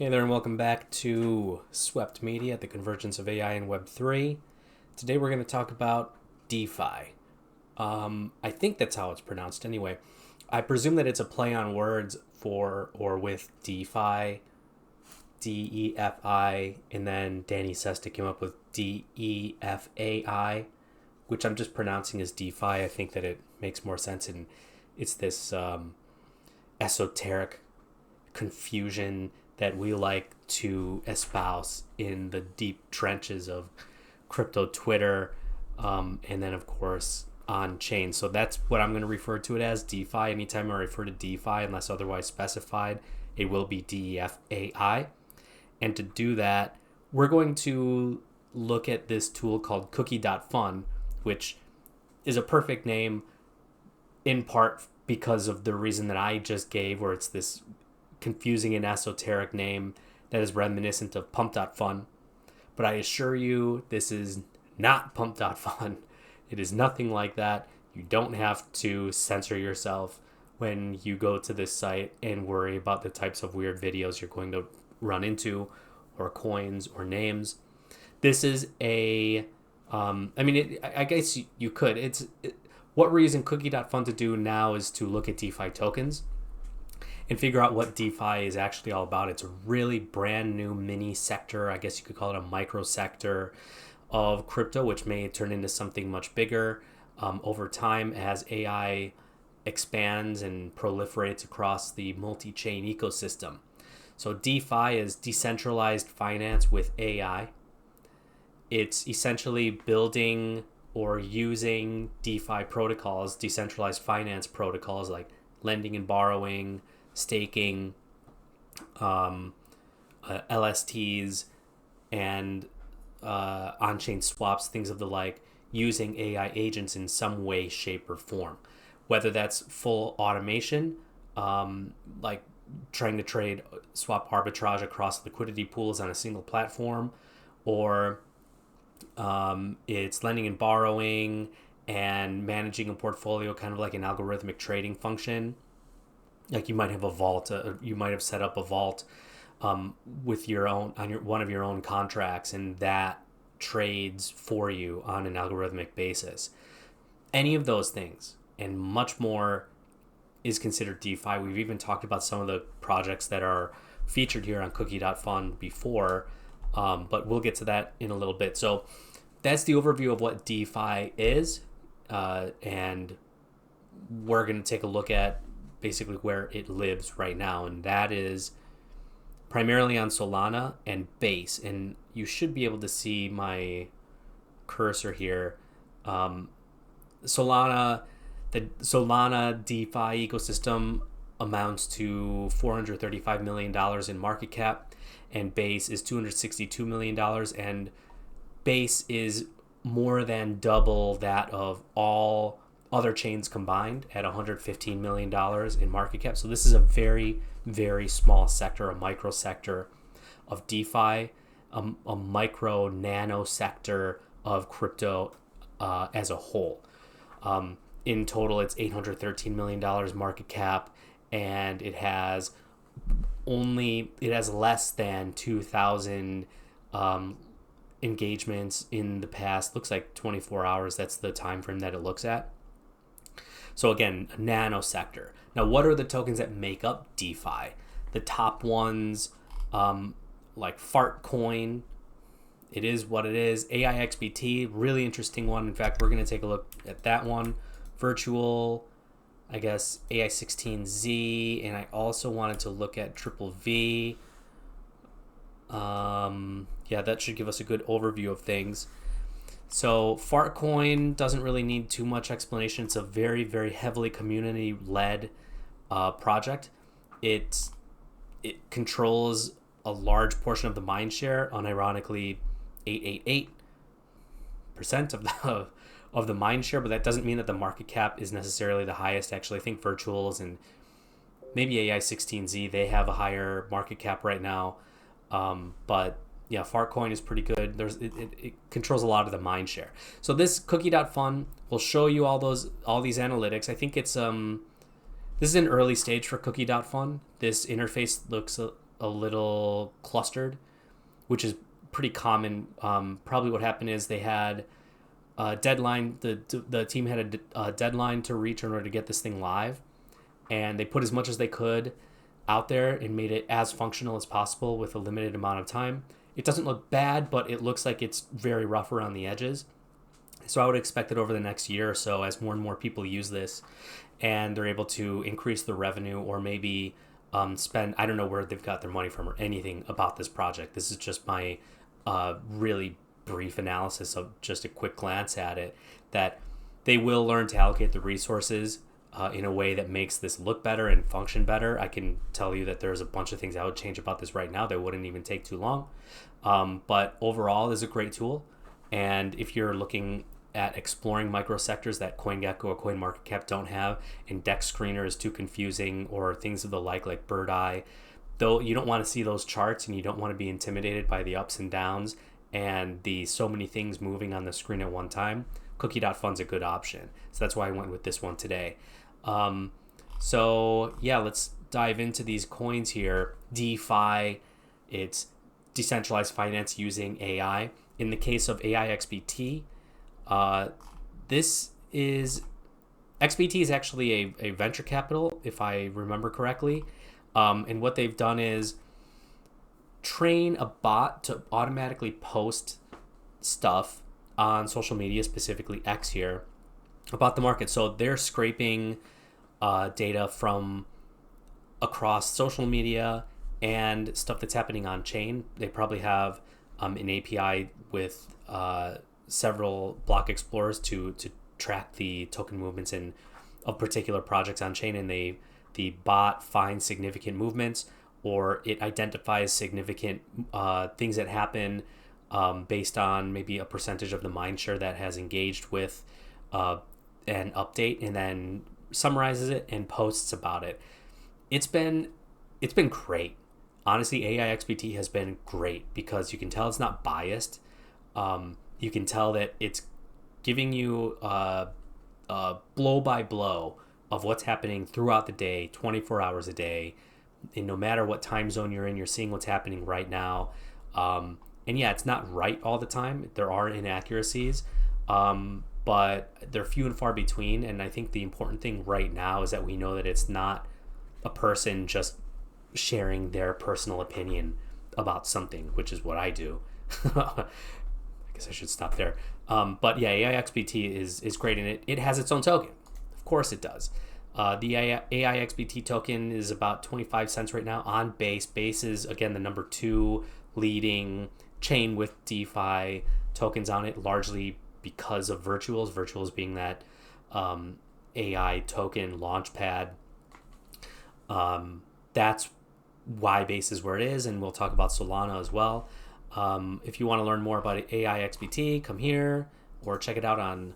Hey there and welcome back to Swept Media at the Convergence of AI and Web3. Today we're going to talk about deFAI. I think that's how it's pronounced anyway. I presume that it's a play on words for or with DeFi, DEFI, and then Danny Sesta came up with DEFAI, which I'm just pronouncing as DeFi. I think that it makes more sense, and it's this esoteric confusion that we like to espouse in the deep trenches of crypto Twitter, and then of course on chain. So that's what I'm going to refer to it as, DeFi. Anytime I refer to DeFi, unless otherwise specified, it will be DEFAI. And to do that, we're going to look at this tool called cookie.fun, which is a perfect name in part because of the reason that I just gave, where it's this confusing and esoteric name that is reminiscent of pump.fun. But I assure you, this is not pump.fun. It is nothing like that. You don't have to censor yourself when you go to this site and worry about the types of weird videos you're going to run into, or coins, or names. This is I guess you could. What we're using cookie.fun to do now is to look at DeFi tokens and figure out what DeFi is actually all about. It's a really brand new mini sector, I guess you could call it a micro sector of crypto, which may turn into something much bigger over time as AI expands and proliferates across the multi-chain ecosystem. So DeFi is decentralized finance with AI. It's essentially building or using DeFi protocols, decentralized finance protocols like lending and borrowing, staking, LSTs, and on-chain swaps, things of the like, using AI agents in some way, shape, or form. Whether that's full automation, like trying to trade swap arbitrage across liquidity pools on a single platform, or it's lending and borrowing and managing a portfolio, kind of like an algorithmic trading function. Like you might have a vault, you might have set up a vault with your own one of your own contracts, and that trades for you on an algorithmic basis. Any of those things and much more is considered DeFi. We've even talked about some of the projects that are featured here on cookie.fun before, but we'll get to that in a little bit. So that's the overview of what DeFi is, and we're going to take a look at basically where it lives right now, and that is primarily on Solana and Base. And you should be able to see my cursor here. Solana, the Solana DeFi ecosystem amounts to $435 million in market cap, and Base is $262 million, and Base is more than double that of all other chains combined at $115 million in market cap. So this is a very, very small sector, a micro sector of DeFi, a micro nano sector of crypto as a whole. In total, it's $813 million market cap, and it has less than 2,000 engagements in the past, looks like 24 hours. That's the time frame that it looks at. So again, a nano sector. Now, what are the tokens that make up DeFi? The top ones, like Fartcoin, it is what it is. AIXBT, really interesting one. In fact, we're going to take a look at that one. Virtual, I guess, AI16Z, and I also wanted to look at Triple V. Yeah, that should give us a good overview of things. So Fartcoin doesn't really need too much explanation. It's a very, very heavily community-led project. It controls a large portion of the mindshare, unironically 888% of the mindshare, but that doesn't mean that the market cap is necessarily the highest. Actually, I think Virtuals and maybe AI16Z, they have a higher market cap right now. But yeah, Fartcoin is pretty good. It controls a lot of the mind share. So this cookie.fun will show you all these analytics. I think it's this is an early stage for cookie.fun. This interface looks a little clustered, which is pretty common. Probably what happened is they had a deadline. The team had a deadline to reach in order to get this thing live, and they put as much as they could out there and made it as functional as possible with a limited amount of time. It doesn't look bad, but it looks like it's very rough around the edges. So I would expect that over the next year or so, as more and more people use this and they're able to increase the revenue or maybe spend, I don't know where they've got their money from or anything about this project. This is just my really brief analysis of just a quick glance at it, that they will learn to allocate the resources in a way that makes this look better and function better. I can tell you that there's a bunch of things I would change about this right now that wouldn't even take too long. But overall, it's a great tool. And if you're looking at exploring microsectors that CoinGecko or CoinMarketCap don't have, and Dex Screener is too confusing, or things of the like Bird Eye, though you don't want to see those charts and you don't want to be intimidated by the ups and downs and the so many things moving on the screen at one time, cookie.fun's a good option. So that's why I went with this one today. So yeah, let's dive into these coins here. deFAI, it's decentralized finance using AI. In the case of AIXBT, this is XBT is actually a venture capital, if I remember correctly. And what they've done is train a bot to automatically post stuff on social media, specifically X here, about the market. So they're scraping data from across social media and stuff that's happening on chain. They probably have an API with several block explorers to track the token movements of particular projects on chain, and the bot finds significant movements, or it identifies significant things that happen based on maybe a percentage of the mindshare that has engaged with an update, and then summarizes it and posts about it. It's been great. Honestly, AIXBT has been great because you can tell it's not biased. You can tell that it's giving you blow by blow of what's happening throughout the day, 24 hours a day. And no matter what time zone you're in, you're seeing what's happening right now. And yeah, it's not right all the time. There are inaccuracies, but they're few and far between. And I think the important thing right now is that we know that it's not a person just sharing their personal opinion about something, which is what I do. I guess I should stop there. But yeah, AIXBT is great, and it has its own token. Of course it does. The AIXBT token is about 25 cents right now on Base. Base is, again, the number 2 leading chain with deFAI tokens on it, largely because of Virtuals. Virtuals being that AI token launchpad. That's why Base is where it is, and we'll talk about Solana as well. If you want to learn more about AIXBT, come here or check it out on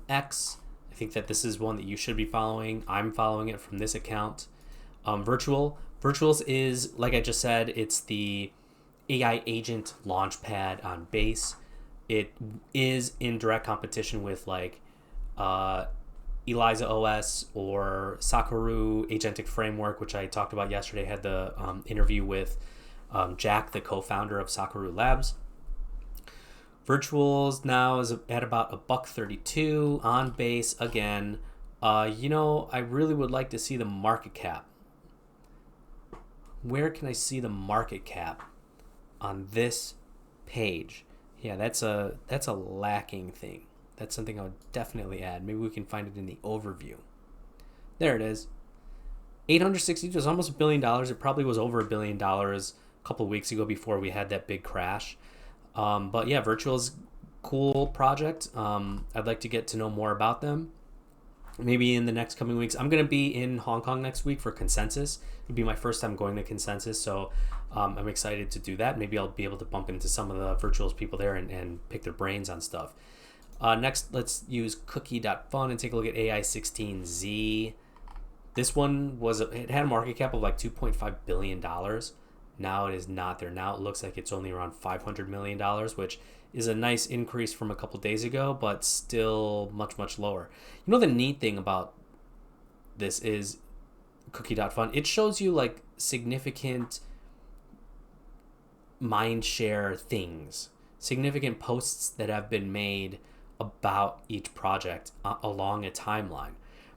X. I think that this is one that you should be following. I'm following it from this account. Virtuals is, like I just said, it's the AI agent launchpad on Base. It is in direct competition with like Eliza OS or Sakaru Agentic Framework, which I talked about yesterday. I had the interview with Jack, the co-founder of Sakaru Labs. Virtuals now is at about $1.32 on Base again. I really would like to see the market cap. Where can I see the market cap on this page? Yeah, that's a lacking thing. That's something I would definitely add. Maybe we can find it in the overview. There it is. 860 was almost $1 billion. It probably was over $1 billion a couple of weeks ago before we had that big crash. But yeah, Virtual's cool project. I'd like to get to know more about them. Maybe in the next coming weeks. I'm going to be in Hong Kong next week for Consensus. It'll be my first time going to Consensus, so I'm excited to do that. Maybe I'll be able to bump into some of the Virtuals people there and pick their brains on stuff. Next, let's use cookie.fun and take a look at AI16Z. This one it had a market cap of like $2.5 billion. Now it is not there. Now it looks like it's only around $500 million, which is a nice increase from a couple days ago, but still much, much lower. You know, the neat thing about this is cookie.fun. It shows you like significant mindshare things, significant posts that have been made about each project along a timeline.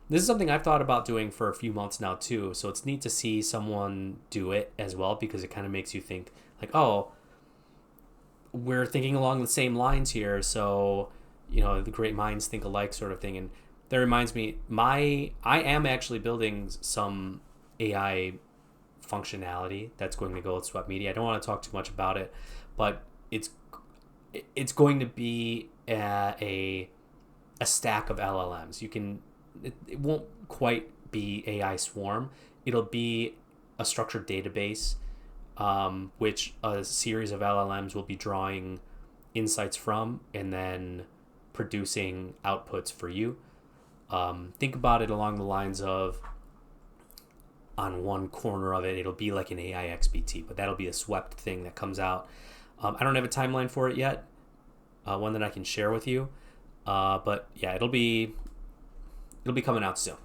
This is something I've thought about doing for a few months now too, so it's neat to see someone do it as well, because it kind of makes you think like, oh, we're thinking along the same lines here, so the great minds think alike sort of thing. And that reminds me, I am actually building some AI functionality that's going to go with Sweat Media. I don't want to talk too much about it, but it's going to be a stack of LLMs. It won't quite be AI Swarm. It'll be a structured database, which a series of LLMs will be drawing insights from and then producing outputs for you. Think about it along the lines of, on one corner of it, it'll be like an AIXBT, but that'll be a swept thing that comes out. I don't have a timeline for it yet, one that I can share with you. But yeah, it'll be coming out soon.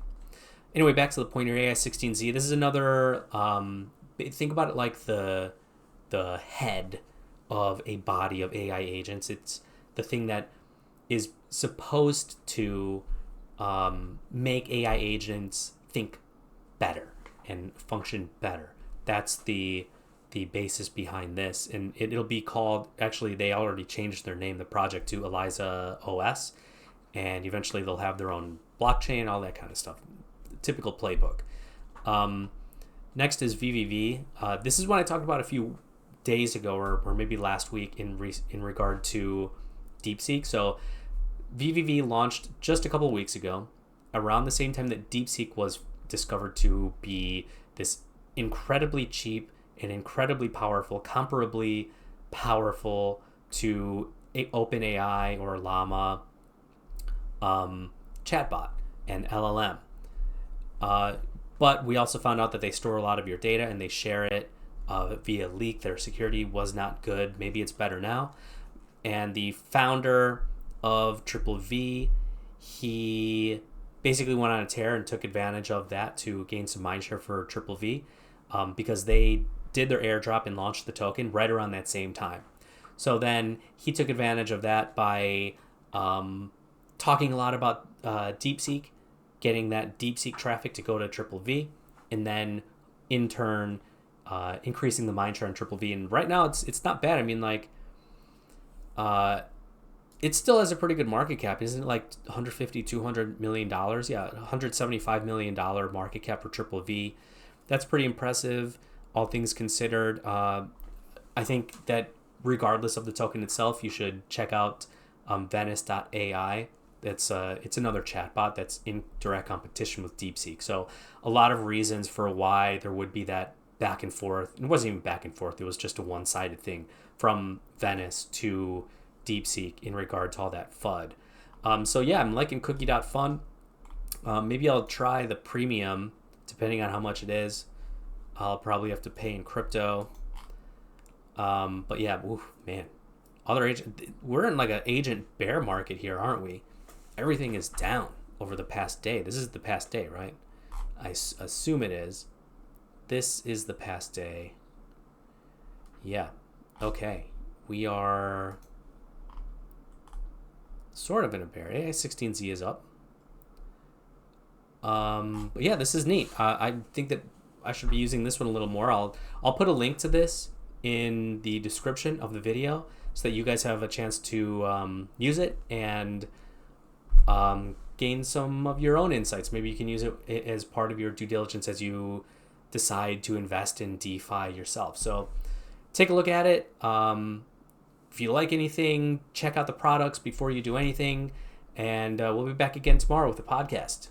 Anyway, back to the point here, AI16Z. This is another, think about it like the head of a body of AI agents. It's the thing that is supposed to make AI agents think better and function better. That's the basis behind this, and it'll be called, actually they already changed their name, the project, to Eliza OS, and eventually they'll have their own blockchain, all that kind of stuff. Typical playbook. Next is VVV. This is what I talked about a few days ago, or maybe last week, in regard to DeepSeek. So VVV launched just a couple of weeks ago, around the same time that DeepSeek was discovered to be this incredibly cheap and incredibly powerful, comparably powerful to OpenAI or Llama chatbot and LLM. But we also found out that they store a lot of your data and they share it via leak. Their security was not good. Maybe it's better now. And the founder of Triple V, he basically went on a tear and took advantage of that to gain some mindshare for Triple V, because they did their airdrop and launched the token right around that same time. So then he took advantage of that by talking a lot about DeepSeek, getting that DeepSeek traffic to go to Triple V, and then in turn increasing the mindshare on Triple V. And right now it's not bad. I mean, like, it still has a pretty good market cap. Isn't it like $150, $200 million? Yeah, $175 million market cap for Triple V. That's pretty impressive, all things considered. I think that regardless of the token itself, you should check out Venice.ai. It's another chatbot that's in direct competition with DeepSeek. So a lot of reasons for why there would be that back and forth. It wasn't even back and forth. It was just a one-sided thing from Venice to DeepSeek in regard to all that FUD. So yeah, I'm liking cookie.fun. Maybe I'll try the premium, depending on how much it is. I'll probably have to pay in crypto. But yeah, man, we're in like an agent bear market here, aren't we? Everything is down over the past day. This is the past day, right? I assume it is. This is the past day. Yeah. Okay. We are sort of in a bear. AI16Z is up. But yeah, this is neat. I think that I should be using this one a little more. I'll put a link to this in the description of the video so that you guys have a chance to use it and gain some of your own insights. Maybe you can use it as part of your due diligence as you decide to invest in DeFi yourself. So take a look at it. If you like anything, check out the products before you do anything. And we'll be back again tomorrow with a podcast.